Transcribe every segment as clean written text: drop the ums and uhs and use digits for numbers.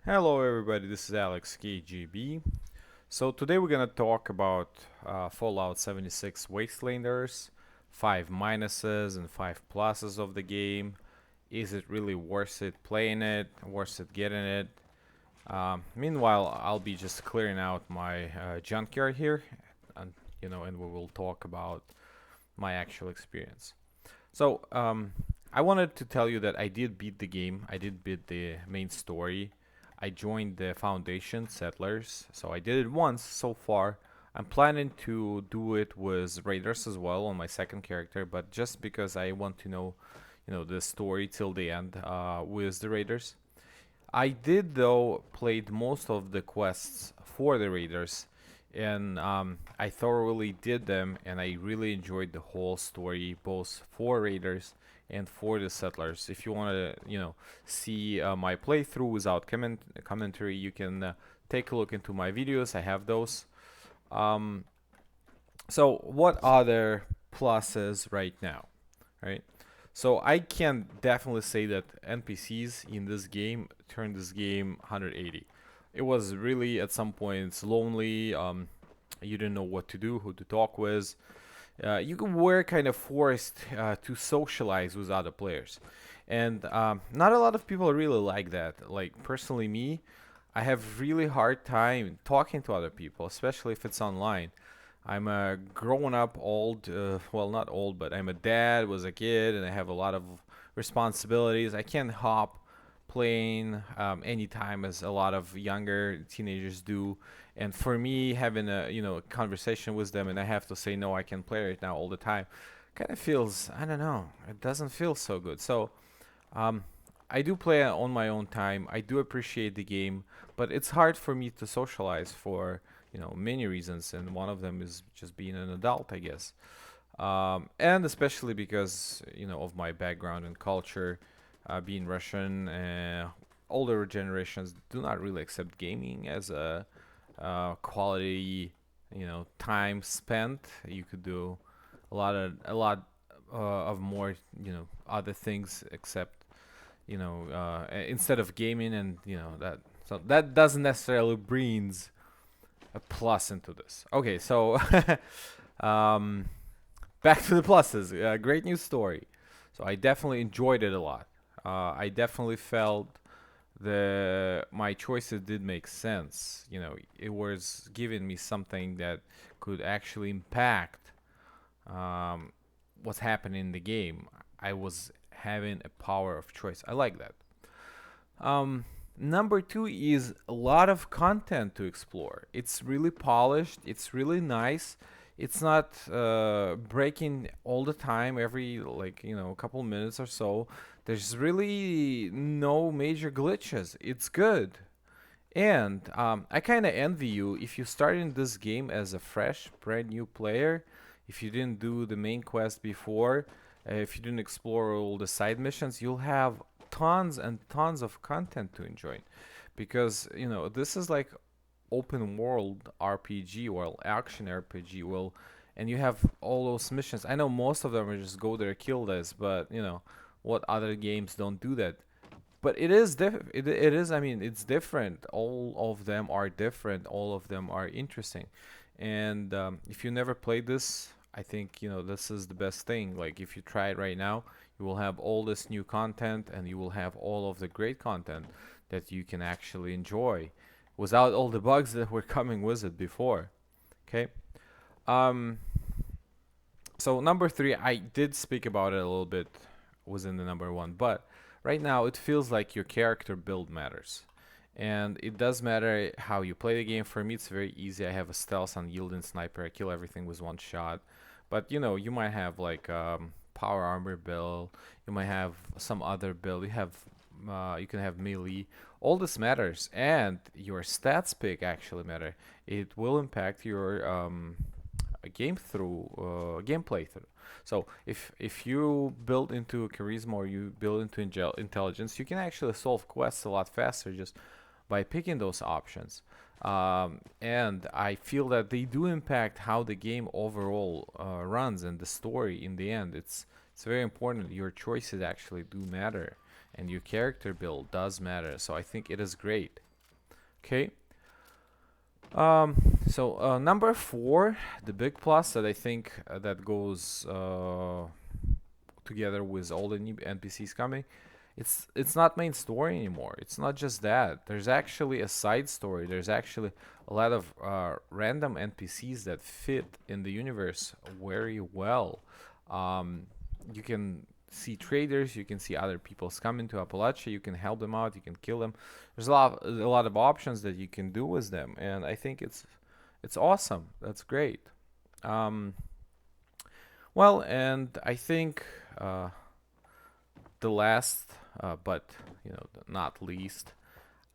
Hello everybody, this is Alex KGB. So today we're gonna talk about Fallout 76 Wastelanders, 5 minuses and 5 pluses of the game. Is it really worth it playing it, worth it getting it? Meanwhile, I'll be just clearing out my junkyard here, and and we will talk about my actual experience. So I wanted to tell you that I did beat the game. I did beat the main story. I joined the Foundation Settlers, so I did it once so far. I'm planning to do it with Raiders as well on my second character, but just because I want to know, the story till the end with the Raiders. I did though played most of the quests for the Raiders, and I thoroughly did them, and I really enjoyed the whole story, both for Raiders and for the Settlers. If you want to, see my playthrough without commentary, you can take a look into my videos. I have those. Um, so, what other pluses right now, right? So I can definitely say that NPCs in this game turned this game 180. It was really at some points lonely. You didn't know what to do, who to talk with. You were kind of forced to socialize with other players, and not a lot of people really like that. Like personally, me, I have really hard time talking to other people, especially if it's online. I'm a grown up old, well, not old, but I'm a dad, was a kid, and I have a lot of responsibilities. I can't hop playing anytime as a lot of younger teenagers do. And for me, having a conversation with them, and I have to say no, I can play right now all the time, kind of feels, I don't know, it doesn't feel so good. So um, I do play on my own time. I do appreciate the game, but it's hard for me to socialize for many reasons, and one of them is just being an adult, I guess. And especially because of my background and culture, being Russian. Older generations do not really accept gaming as a quality, time spent. You could do a lot of more, other things except instead of gaming, and that. So that doesn't necessarily brings a plus into this. Okay, so um, back to the pluses. Great news story. So I definitely enjoyed it a lot. I definitely felt the my choices did make sense. It was giving me something that could actually impact um, what's happening in the game. I was having a power of choice. I like that. Number two is a lot of content to explore. It's really polished. It's really nice. It's not breaking all the time. Every couple minutes or so. There's really no major glitches. It's good. And I kind of envy you if you start in this game as a fresh, brand new player. If you didn't do the main quest before, if you didn't explore all the side missions, you'll have tons and tons of content to enjoy. Because this is like open world RPG or action RPG. Well, and you have all those missions. I know most of them are just go there, kill this, but what other games don't do that? But it is, I mean, it's different. All of them are different. All of them are interesting. And if you never played this, I think this is the best thing. Like if you try it right now, you will have all this new content, and you will have all of the great content that you can actually enjoy without all the bugs that were coming with it before. Okay. Um. So number three, I did speak about it a little bit within the number one, but right now it feels like your character build matters. And it does matter how you play the game. For me, it's very easy. I have a stealth unyielding sniper. I kill everything with one shot. But you might have like power armor build. You might have some other build. You can have melee. All this matters, and your stats pick actually matter. It will impact your gameplay through. So if you build into charisma or you build into intelligence, you can actually solve quests a lot faster just by picking those options. And I feel that they do impact how the game overall runs and the story in the end. It's very important. Your choices actually do matter, and your character build does matter. So I think it is great. Okay. So number 4, the big plus that I think that goes together with all the new NPCs coming, it's not main story anymore. It's not just that. There's actually a side story. There's actually a lot of random NPCs that fit in the universe very well. You can see traders. You can see other people's coming to Appalachia. You can help them out. You can kill them. There's a lot of options that you can do with them, and I think it's awesome. That's great. Um, well, and I think the last, but not least,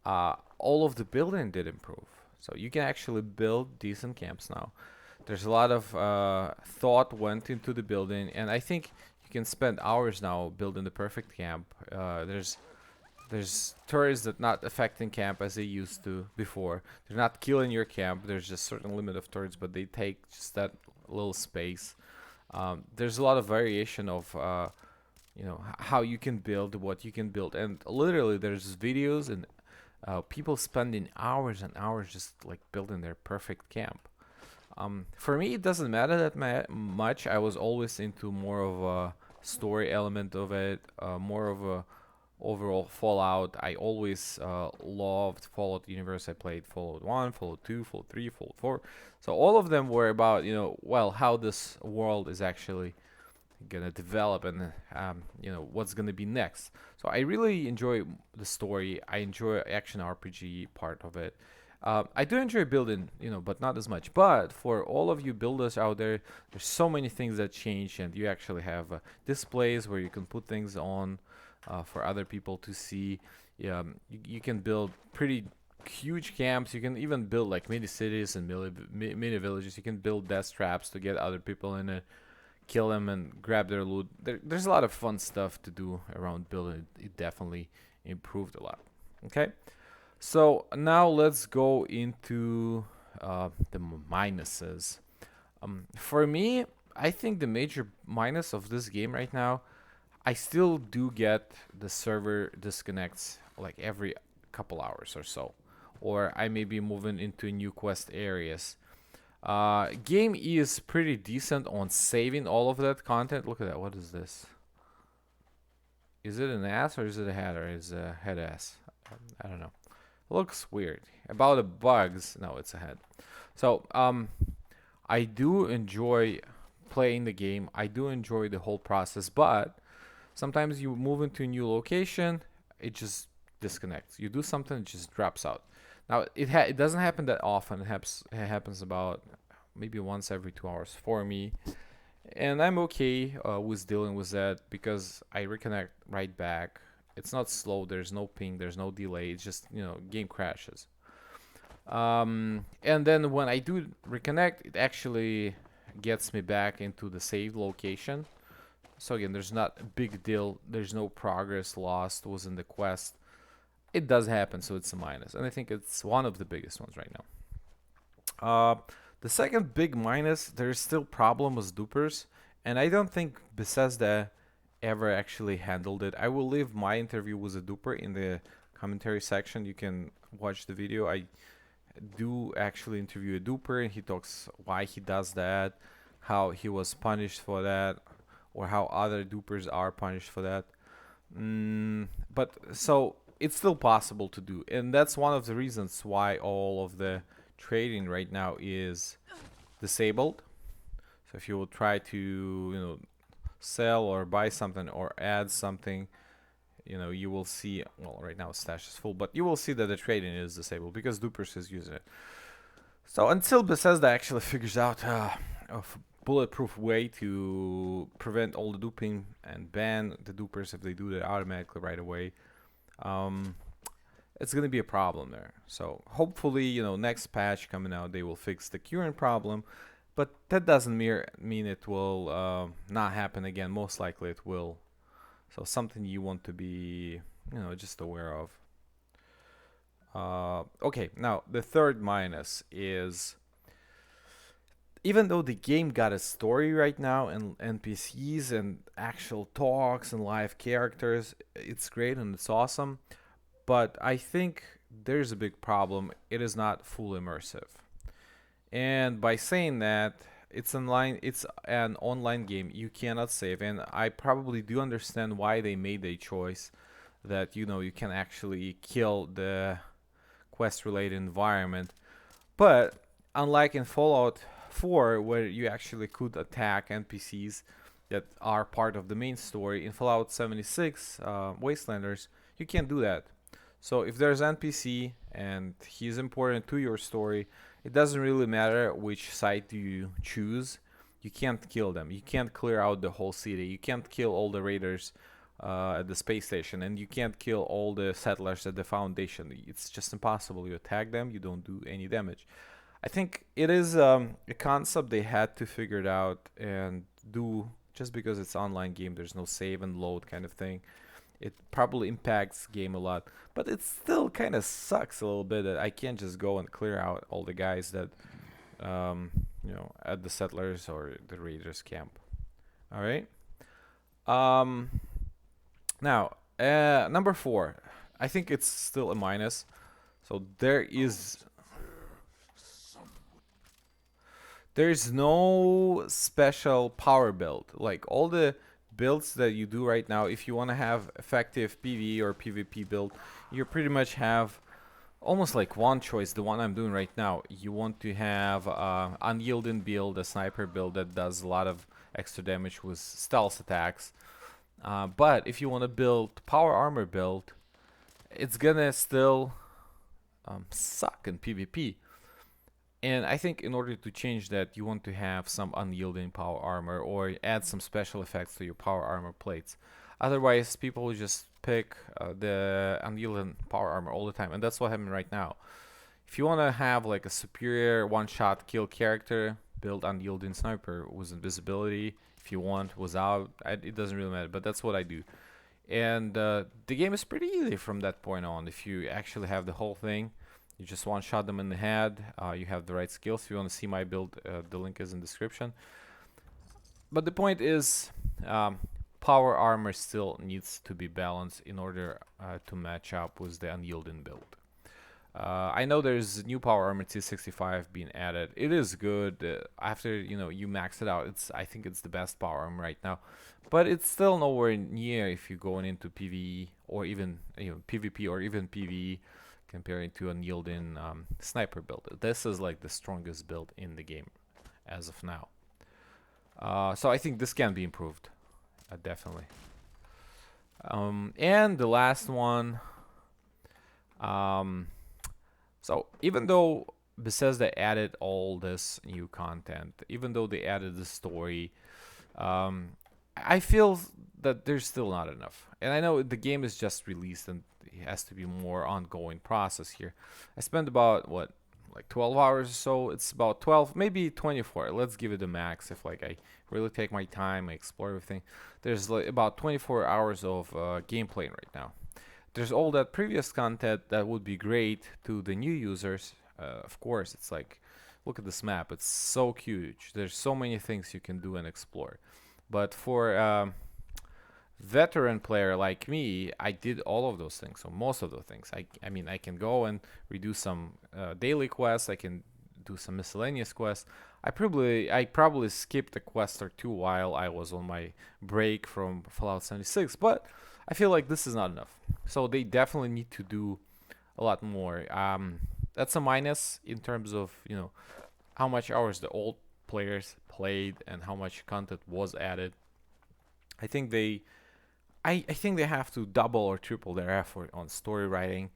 all of the building did improve. So you can actually build decent camps now. There's a lot of thought went into the building, and I think you can spend hours now building the perfect camp. There's turrets that not affecting camp as they used to before. They're not killing your camp. There's just certain limit of turrets, but they take just that little space. There's a lot of variation of how you can build, what you can build, and literally there's videos and people spending hours and hours just like building their perfect camp. For me, it doesn't matter that much. I was always into more of a story element of it, more of a overall Fallout. I always loved Fallout universe. I played Fallout 1, Fallout 2, Fallout 3, Fallout 4. So all of them were about, how this world is actually gonna develop and what's gonna be next. So I really enjoy the story. I enjoy action RPG part of it. I do enjoy building, but not as much. But for all of you builders out there, there's so many things that change, and you actually have displays where you can put things on for other people to see. You can build pretty huge camps. You can even build like mini cities and mini villages. You can build death traps to get other people in it, kill them, and grab their loot. There's a lot of fun stuff to do around building. It definitely improved a lot. Okay. So now let's go into the minuses. For me, I think the major minus of this game right now, I still do get the server disconnects like every couple hours or so, or I may be moving into new quest areas. Game is pretty decent on saving all of that content. Look at that. What is this? Is it an ass or is it a head, or is it a head ass? I don't know. Looks weird. About the bugs, no, it's a head. So, I do enjoy playing the game. I do enjoy the whole process, but sometimes you move into a new location, it just disconnects. You do something, it just drops out. Now, it doesn't happen that often. It happens about maybe once every 2 hours for me, and I'm okay with dealing with that because I reconnect right back. It's not slow. There's no ping. There's no delay. It's just game crashes. And then when I do reconnect, it actually gets me back into the saved location. So again, there's not a big deal. There's no progress lost within the quest. It does happen, so it's a minus, and I think it's one of the biggest ones right now. The second big minus, there's still problem with dupers, and I don't think Bethesda ever actually handled it. I will leave my interview with a duper in the commentary section. You can watch the video. I do actually interview a duper, and he talks why he does that, how he was punished for that, or how other dupers are punished for that. But so it's still possible to do, and that's one of the reasons why all of the trading right now is disabled. So if you will try to sell or buy something or add something, you will see, well, right now stash is full, but you will see that the trading is disabled because dupers is using it. So until Bethesda actually figures out a bulletproof way to prevent all the duping and ban the dupers if they do that automatically right away, it's going to be a problem there. So hopefully, next patch coming out, they will fix the current problem. But that doesn't mean it will not happen again. Most likely it will. So something you want to be, just aware of. Okay, now the third minus is, even though the game got a story right now and NPCs and actual talks and live characters, it's great and it's awesome. But I think there's a big problem. It is not full immersive. And by saying that, it's an online game. You cannot save, and I probably do understand why they made a choice that you can actually kill the quest related environment. But unlike in Fallout 4, where you actually could attack NPCs that are part of the main story, in Fallout 76 Wastelanders, you can't do that. So if there's NPC and he's important to your story, it doesn't really matter which side you choose. You can't kill them. You can't clear out the whole city. You can't kill all the raiders at the space station, and you can't kill all the settlers at the foundation. It's just impossible. You attack them, you don't do any damage. I think it is a concept they had to figure it out and do. Just because it's online game, there's no save and load kind of thing. It probably impacts game a lot, but it still kind of sucks a little bit that I can't just go and clear out all the guys that at the settlers or the raiders camp. All right. Um, Now, number 4, I think it's still a minus. So there's no special power build. Like all the builds that you do right now, if you want to have effective PvE or PvP build, you pretty much have almost like one choice, the one I'm doing right now. You want to have unyielding build, a sniper build that does a lot of extra damage with stealth attacks. But if you want to build power armor build, it's gonna still suck in PvP. And I think in order to change that, you want to have some unyielding power armor or add some special effects to your power armor plates. Otherwise, people will just pick the unyielding power armor all the time, and that's what happened right now. If you want to have like a superior one-shot kill character, build unyielding sniper with invisibility. If you want without, it doesn't really matter, but that's what I do. And the game is pretty easy from that point on. If you actually have the whole thing, you just one-shot them in the head. You have the right skills. If you want to see my build, the link is in the description. But the point is, power armor still needs to be balanced in order to match up with the unyielding build. I know there's new power armor T65 being added. It is good. After you max it out, I think it's the best power armor right now. But it's still nowhere near if you're going into PvE or even PvP or even PvE comparing to unyielding sniper build. This is like the strongest build in the game as of now. So I think this can be improved, definitely. And the last one. So even though Bethesda added all this new content, even though they added the story, I feel that there's still not enough. And I know the game is just released and it has to be more ongoing process here. I spent about like 12 hours or so. It's about 12, maybe 24. Let's give it a max if like I really take my time, I explore everything. There's like about 24 hours of gameplay right now. There's all that previous content that would be great to the new users. Of course, it's like, look at this map. It's so huge. There's so many things you can do and explore. But for veteran player like me, I did all of those things. So most of those things. I mean, I can go and redo some daily quests. I can do some miscellaneous quests. I probably skipped a quest or two while I was on my break from Fallout 76, but I feel like this is not enough. So they definitely need to do a lot more. That's a minus in terms of how much hours the old players played and how much content was added. I think they have to double or triple their effort on story writing,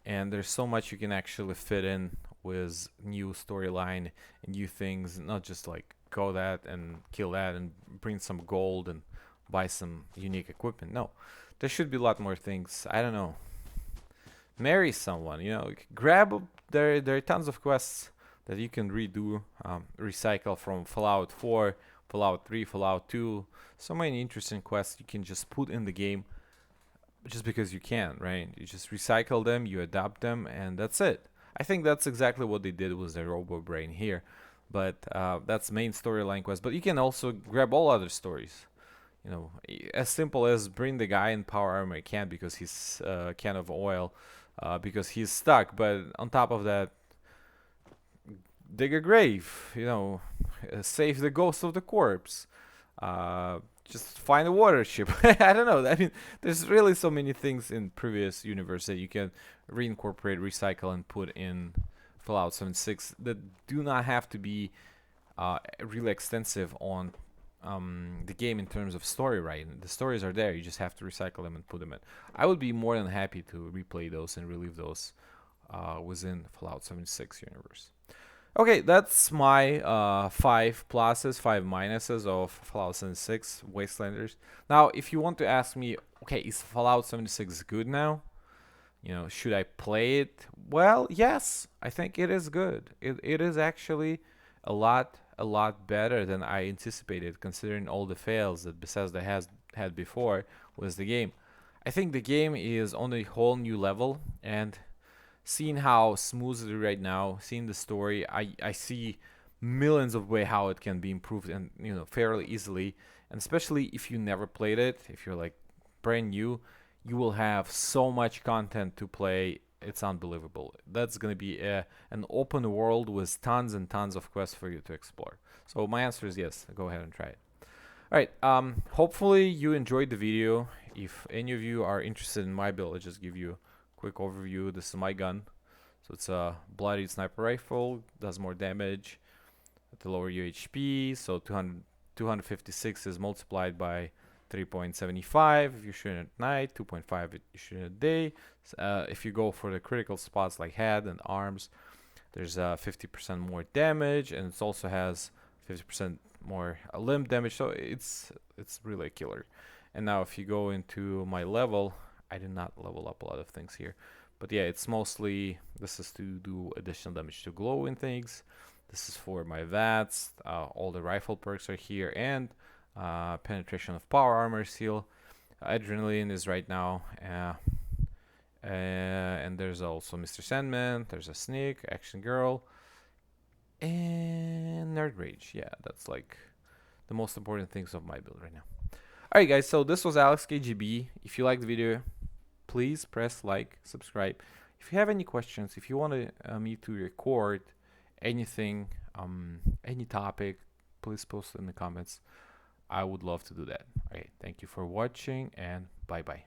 and there's so much you can actually fit in with new storyline and new things, not just like go that and kill that and bring some gold and buy some unique equipment. No, there should be a lot more things. I don't know. Marry someone, grab. There are tons of quests that you can redo, recycle from Fallout 4, Fallout 3, Fallout 2. So many interesting quests you can just put in the game just because you can, right? You just recycle them, you adapt them, and that's it. I think that's exactly what they did with the Robo Brain here. But that's main storyline quest. But you can also grab all other stories. You know, as simple as bring the guy in power armor I can because he's a can of oil, because he's stuck. But on top of that, dig a grave. You know, save the ghost of the corpse. Just find a water ship. I don't know. I mean, there's really so many things in previous universe that you can reincorporate, recycle, and put in Fallout 76 that do not have to be really extensive on the game in terms of story writing. The stories are there. You just have to recycle them and put them in. I would be more than happy to replay those and relive those within Fallout 76 universe. Okay, that's my 5 pluses, 5 minuses of Fallout 76 Wastelanders. Now, if you want to ask me, okay, is Fallout 76 good now? You know, should I play it? Well, yes, I think it is good. It is actually a lot better than I anticipated, considering all the fails that Bethesda has had before with the game. I think the game is on a whole new level, and seeing how smooth it is right now, seeing the story, I see millions of ways how it can be improved, and you know, fairly easily. And especially if you never played it, if you're like brand new, you will have so much content to play. It's unbelievable. That's gonna be an open world with tons and tons of quests for you to explore. So my answer is yes. Go ahead and try it. All right. Hopefully you enjoyed the video. If any of you are interested in my build, I'll just give you a quick overview. This is my gun. So it's a bloodied sniper rifle. Does more damage at the lower UHP. So 256 is multiplied by 3.75 if you're shooting at night, 2.5 if you're shooting at day. If you go for the critical spots like head and arms, there's 50% more damage, and it also has 50% more limb damage. So it's really a killer. And now if you go into my level, I did not level up a lot of things here, but yeah, it's mostly, this is to do additional damage to glowing things. This is for my VATS. All the rifle perks are here, and penetration of power armor seal. Adrenaline is right now. And there's also Mr. Sandman. There's a snake, action girl, and nerd rage. Yeah, that's like the most important things of my build right now. Alright guys, so this was Alex KGB. If you liked the video, please press like, subscribe. If you have any questions, if you want me to record anything, any topic, please post in the comments. I would love to do that. Alright, thank you for watching, and bye bye.